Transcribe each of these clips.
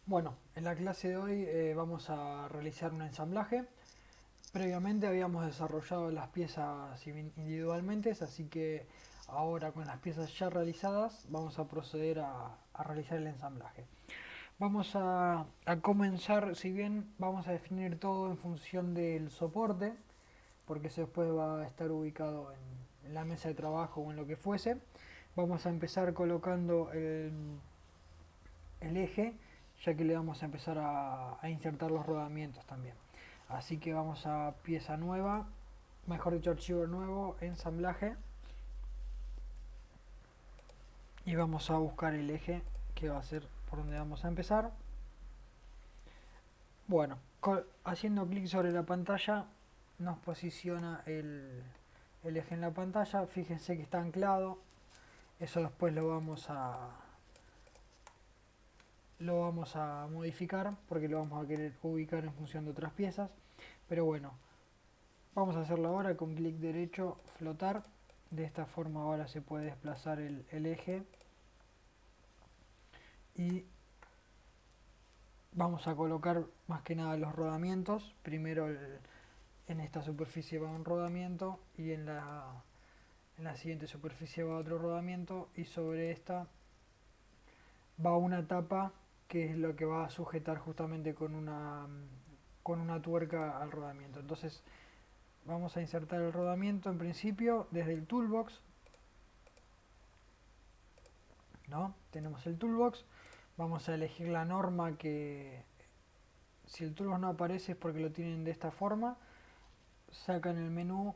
Bueno, en la clase de hoy vamos a realizar un ensamblaje. Previamente habíamos desarrollado las piezas individualmente, así que ahora con las piezas ya realizadas vamos a proceder a realizar el ensamblaje. Vamos a comenzar, si bien vamos a definir todo en función del soporte, porque eso después va a estar ubicado en la mesa de trabajo o en lo que fuese. Vamos a empezar colocando el eje, ya que le vamos a empezar a insertar los rodamientos también. Así que vamos a pieza nueva, mejor dicho archivo nuevo, ensamblaje, y vamos a buscar el eje que va a ser por donde vamos a empezar. Bueno, haciendo clic sobre la pantalla nos posiciona el eje en la pantalla. Fíjense que está anclado, eso después lo vamos a modificar porque lo vamos a querer ubicar en función de otras piezas. Pero bueno, vamos a hacerlo ahora con clic derecho, flotar. De esta forma ahora se puede desplazar el eje. Y vamos a colocar más que nada los rodamientos. Primero en esta superficie va un rodamiento y en la siguiente superficie va otro rodamiento. Y sobre esta va una tapa que es lo que va a sujetar justamente con una tuerca al rodamiento. Entonces vamos a insertar el rodamiento en principio desde el toolbox, ¿no? Tenemos el toolbox, vamos a elegir la norma que, si el toolbox no aparece es porque lo tienen de esta forma, sacan el menú,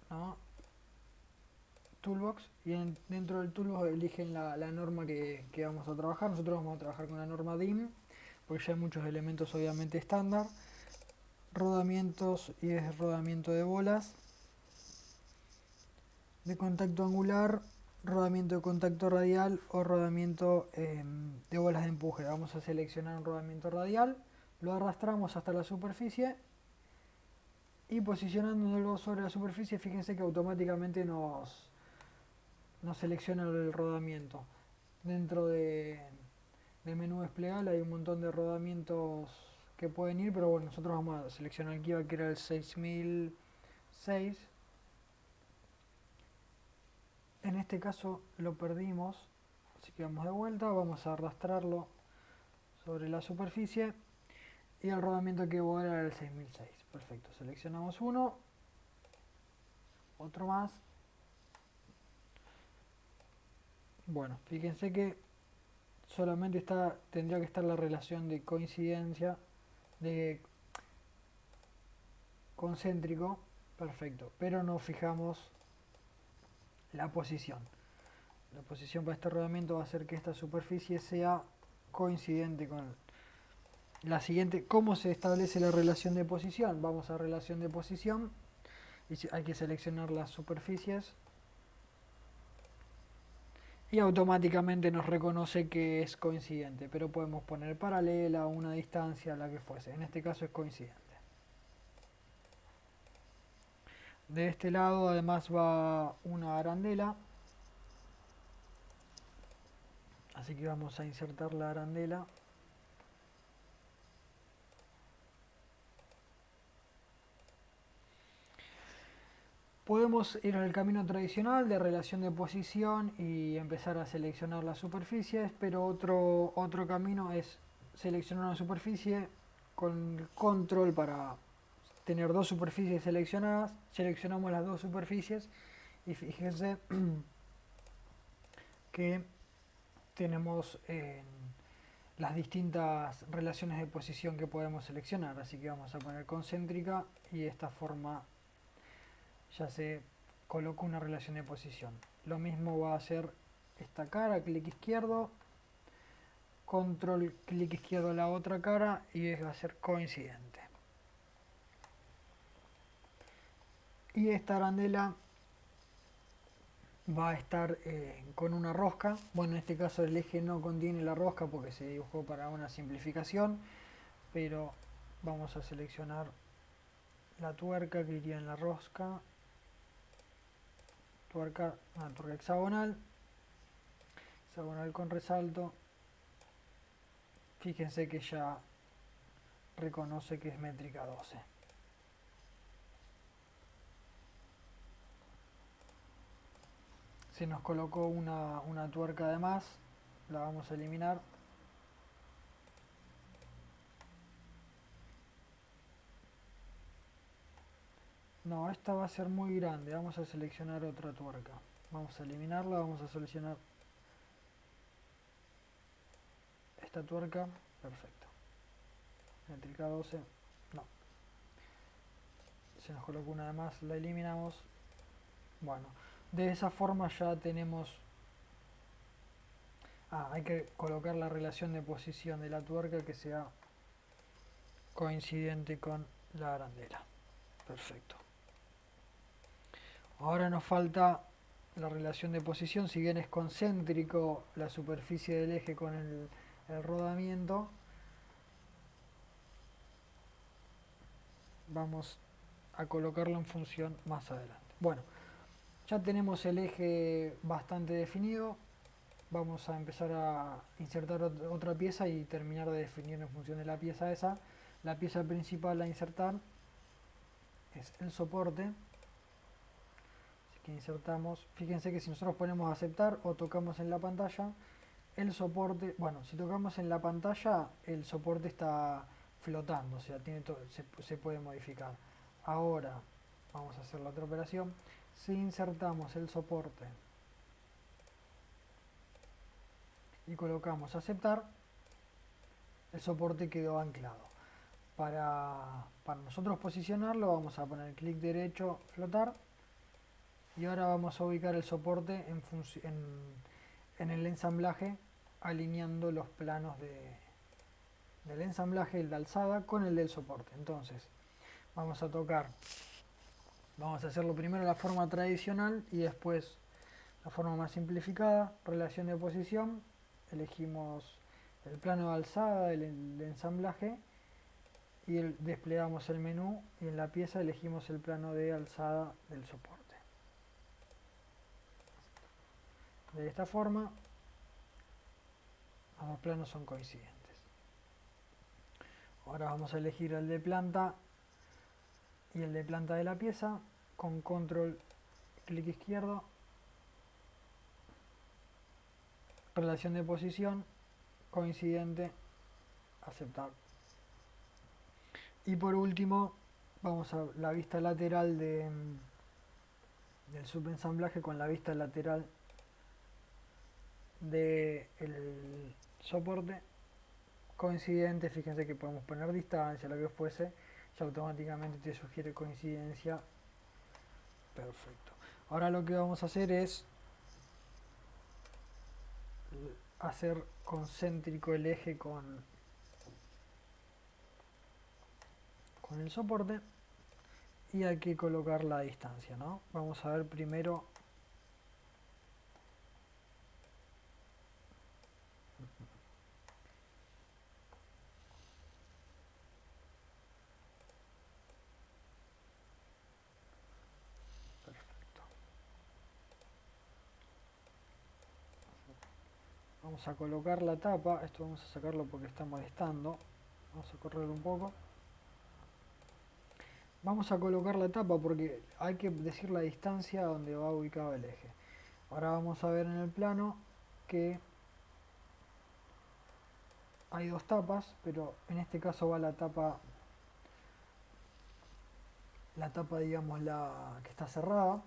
¿no? Toolbox, y dentro del toolbox eligen la norma que vamos a trabajar. Nosotros vamos a trabajar con la norma DIM, porque ya hay muchos elementos obviamente estándar. Rodamientos, y es rodamiento de bolas, de contacto angular, rodamiento de contacto radial o rodamiento de bolas de empuje. Vamos a seleccionar un rodamiento radial, lo arrastramos hasta la superficie y posicionándolo sobre la superficie, fíjense que automáticamente nos selecciona el rodamiento. Dentro del menú desplegable hay un montón de rodamientos que pueden ir, pero bueno, nosotros vamos a seleccionar el que iba, que era el 6006. En este caso lo perdimos, así que vamos de vuelta, vamos a arrastrarlo sobre la superficie y el rodamiento que iba era el 6006. Perfecto, seleccionamos uno, otro más. Bueno, fíjense que solamente tendría que estar la relación de coincidencia, de concéntrico, perfecto, pero no fijamos la posición. La posición para este rodamiento va a ser que esta superficie sea coincidente con la siguiente. ¿Cómo se establece la relación de posición? Vamos a relación de posición y hay que seleccionar las superficies y automáticamente nos reconoce que es coincidente, pero podemos poner paralela, una distancia, la que fuese. En este caso es coincidente. De este lado además va una arandela, así que vamos a insertar la arandela. Podemos ir al camino tradicional de relación de posición y empezar a seleccionar las superficies, pero otro camino es seleccionar una superficie con control para tener dos superficies seleccionadas. Seleccionamos las dos superficies y fíjense que tenemos las distintas relaciones de posición que podemos seleccionar. Así que vamos a poner concéntrica y de esta forma ya se colocó una relación de posición. Lo mismo va a hacer esta cara, clic izquierdo, control clic izquierdo a la otra cara y va a ser coincidente. Y esta arandela va a estar con una rosca. Bueno, en este caso el eje no contiene la rosca porque se dibujó para una simplificación, pero vamos a seleccionar la tuerca que iría en la rosca. Una tuerca hexagonal con resalto, Fíjense que ya reconoce que es métrica 12. Se nos colocó una tuerca de más, la vamos a eliminar. No, esta va a ser muy grande, vamos a seleccionar otra tuerca. Vamos a eliminarla, vamos a seleccionar esta tuerca, perfecto. Métrica 12, no. Se nos colocó una de más, la eliminamos. Bueno, de esa forma ya tenemos... hay que colocar la relación de posición de la tuerca que sea coincidente con la arandela. Perfecto. Ahora nos falta la relación de posición, si bien es concéntrico la superficie del eje con el rodamiento, vamos a colocarlo en función más adelante. Bueno, ya tenemos el eje bastante definido, vamos a empezar a insertar otra pieza y terminar de definir en función de la pieza esa. La pieza principal a insertar es el soporte. Así que insertamos, fíjense que si nosotros ponemos aceptar o tocamos en la pantalla, el soporte, bueno, si tocamos en la pantalla, el soporte está flotando, o sea, se puede modificar. Ahora, vamos a hacer la otra operación. Si insertamos el soporte y colocamos aceptar, el soporte quedó anclado. Para nosotros posicionarlo, vamos a poner clic derecho, flotar, y ahora vamos a ubicar el soporte en el ensamblaje, alineando los planos del ensamblaje, el de alzada, con el del soporte. Entonces, vamos a hacerlo primero de la forma tradicional y después la forma más simplificada, relación de posición, elegimos el plano de alzada del ensamblaje y desplegamos el menú y en la pieza elegimos el plano de alzada del soporte. De esta forma, ambos planos son coincidentes. Ahora vamos a elegir el de planta y el de planta de la pieza con control clic izquierdo, relación de posición, coincidente, aceptar. Y por último, vamos a la vista lateral del subensamblaje con la vista lateral del soporte coincidente. Fíjense que podemos poner distancia, lo que fuese, y automáticamente te sugiere coincidencia. Perfecto. Ahora lo que vamos a hacer es hacer concéntrico el eje con el soporte y hay que colocar la distancia, ¿no? Vamos a ver primero vamos a colocar la tapa, esto vamos a sacarlo porque está molestando, vamos a correr un poco. Vamos a colocar la tapa porque hay que decir la distancia donde va ubicado el eje. Ahora vamos a ver en el plano que hay dos tapas, pero en este caso va la tapa digamos la que está cerrada,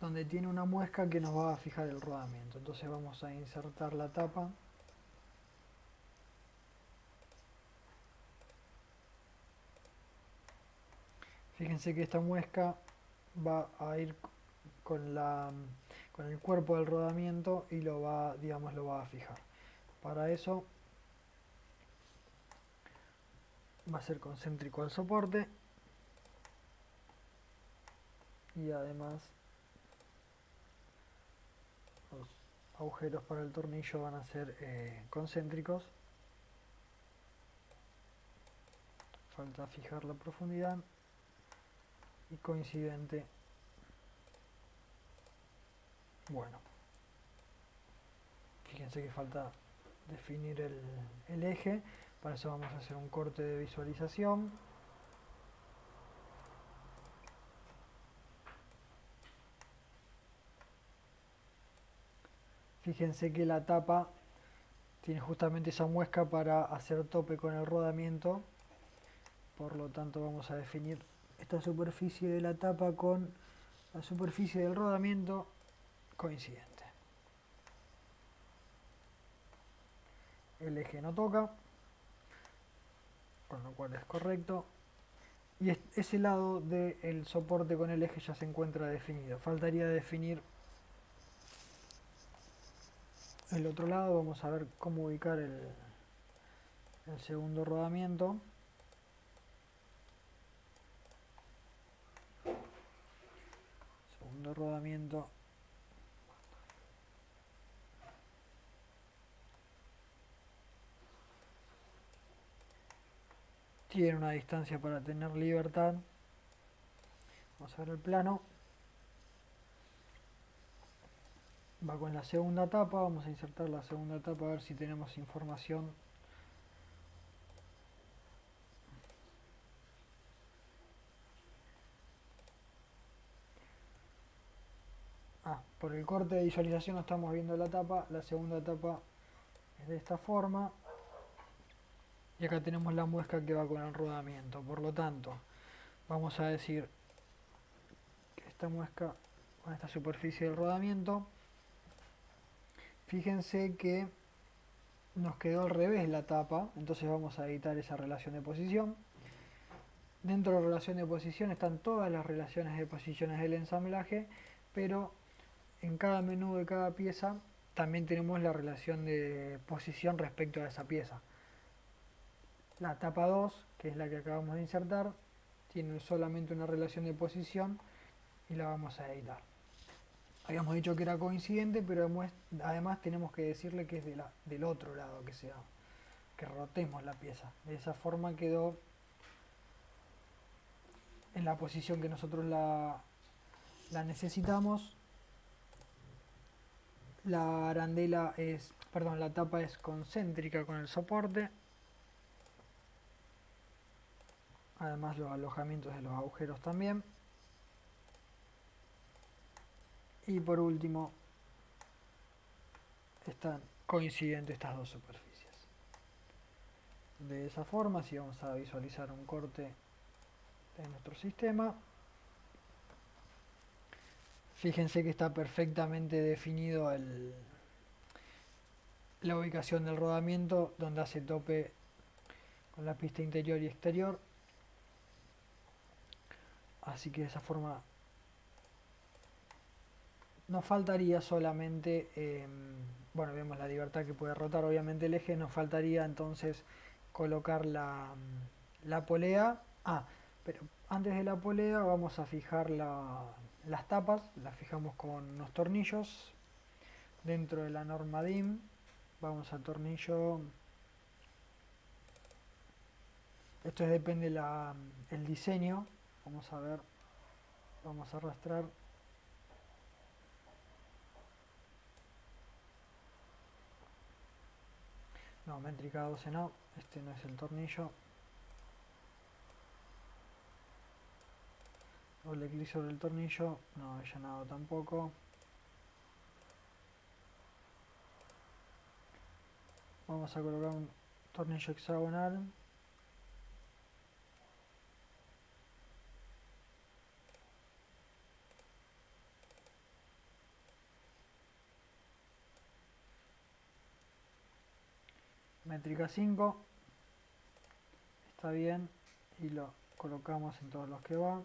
donde tiene una muesca que nos va a fijar el rodamiento. Entonces vamos a insertar la tapa. Fíjense que esta muesca va a ir con el cuerpo del rodamiento y lo va a fijar. Para eso va a ser concéntrico al soporte y además los agujeros para el tornillo van a ser concéntricos. Falta fijar la profundidad y coincidente. Bueno, fíjense que falta definir el eje. Para eso vamos a hacer un corte de visualización. Fíjense que la tapa tiene justamente esa muesca para hacer tope con el rodamiento. Por lo tanto vamos a definir esta superficie de la tapa con la superficie del rodamiento coincidente. El eje no toca, con lo cual es correcto. Y ese lado del soporte con el eje ya se encuentra definido. Faltaría definir el otro lado. Vamos a ver cómo ubicar el segundo rodamiento. Segundo rodamiento. Tiene una distancia para tener libertad. Vamos a ver el plano. Va con la segunda tapa. Vamos a insertar la segunda tapa a ver si tenemos información. Por el corte de visualización no estamos viendo la tapa. La segunda tapa es de esta forma. Y acá tenemos la muesca que va con el rodamiento. Por lo tanto, vamos a decir que esta muesca con esta superficie del rodamiento. Fíjense que nos quedó al revés la tapa, entonces vamos a editar esa relación de posición. Dentro de la relación de posición están todas las relaciones de posiciones del ensamblaje, pero en cada menú de cada pieza también tenemos la relación de posición respecto a esa pieza. La tapa 2, que es la que acabamos de insertar, tiene solamente una relación de posición y la vamos a editar. Habíamos dicho que era coincidente, pero además tenemos que decirle que es del otro lado, que rotemos la pieza. De esa forma quedó en la posición que nosotros la necesitamos. La arandela la tapa es concéntrica con el soporte. Además los alojamientos de los agujeros también. Y por último, están coincidentes estas dos superficies. De esa forma, si vamos a visualizar un corte de nuestro sistema, fíjense que está perfectamente definido la ubicación del rodamiento donde hace tope con la pista interior y exterior. Así que de esa forma nos faltaría solamente, bueno, vemos la libertad que puede rotar obviamente el eje, nos faltaría entonces colocar la polea. Pero antes de la polea vamos a fijar las tapas, las fijamos con unos tornillos dentro de la norma DIN. Vamos al tornillo, esto depende el diseño. Vamos a ver, vamos a arrastrar. No, métrica 12 no, este no es el tornillo. Doble clic sobre el tornillo, no he llenado tampoco. Vamos a colocar un tornillo hexagonal. Métrica 5. Está bien. Y lo colocamos en todos los que va.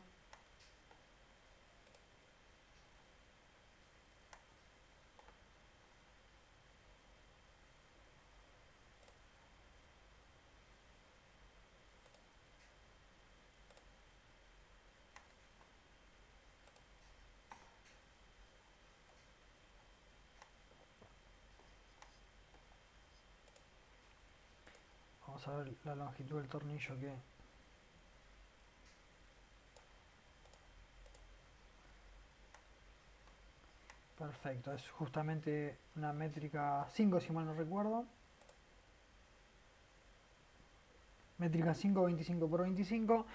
Vamos a ver la longitud del tornillo que perfecto, es justamente una métrica 5 si mal no recuerdo. métrica 5, 25 por 25.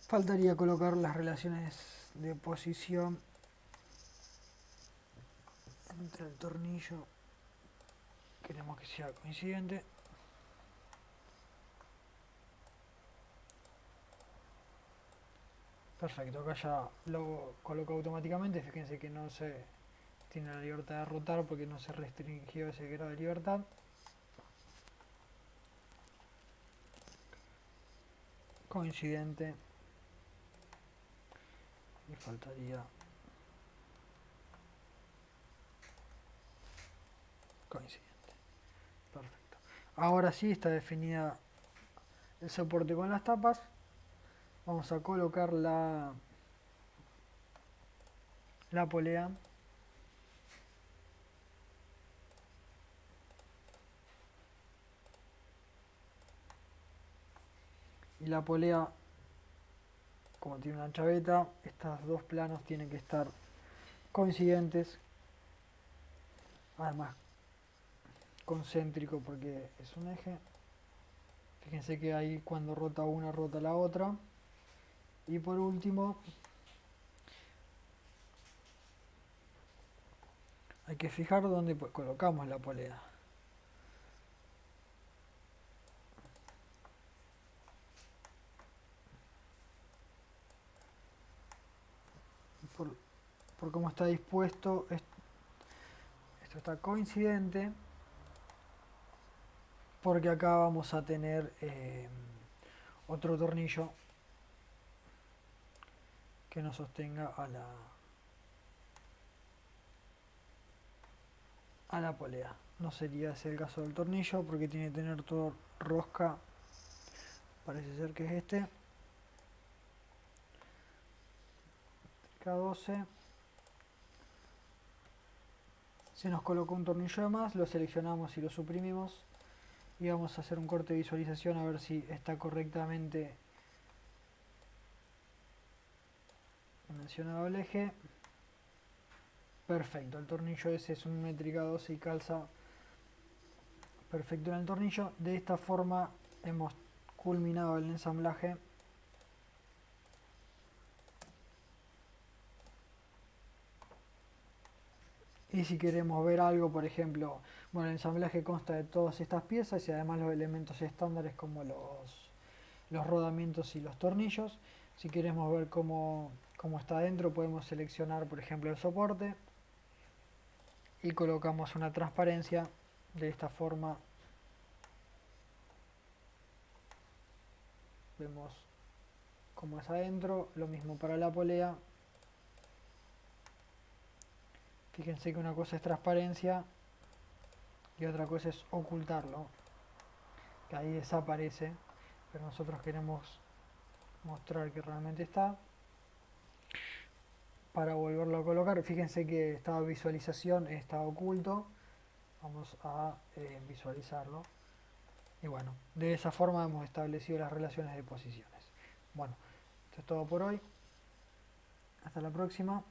Faltaría colocar las relaciones de posición entre el tornillo. Queremos que sea coincidente. Perfecto, acá ya lo coloco automáticamente. Fíjense que no se tiene la libertad de rotar porque no se restringió ese grado de libertad. Coincidente. Y faltaría coincidente. Perfecto. Ahora sí está definida el soporte con las tapas. Vamos a colocar la polea. Y la polea, como tiene una chaveta, estos dos planos tienen que estar coincidentes. Además, concéntrico porque es un eje. Fíjense que ahí cuando rota una, rota la otra. Y por último, hay que fijar dónde colocamos la polea. Por cómo está dispuesto, esto está coincidente, porque acá vamos a tener otro tornillo que nos sostenga a la polea. No sería ese el caso del tornillo porque tiene que tener todo rosca. Parece ser que es este. K12. Se nos colocó un tornillo de más, lo seleccionamos y lo suprimimos. Y vamos a hacer un corte de visualización a ver si está correctamente dimensionado el eje. Perfecto, el tornillo ese es un métrica 12 y calza perfecto en el tornillo. De esta forma hemos culminado el ensamblaje. Y si queremos ver algo, por ejemplo, bueno, el ensamblaje consta de todas estas piezas y además los elementos estándares como los rodamientos y los tornillos. Si queremos ver cómo está adentro, podemos seleccionar, por ejemplo, el soporte y colocamos una transparencia. De esta forma vemos cómo es adentro, lo mismo para la polea. Fíjense que una cosa es transparencia y otra cosa es ocultarlo, que ahí desaparece, pero nosotros queremos mostrar que realmente está. Para volverlo a colocar, fíjense que estaba visualización, está oculto. Vamos a visualizarlo. Y bueno, de esa forma hemos establecido las relaciones de posiciones. Bueno, esto es todo por hoy. Hasta la próxima.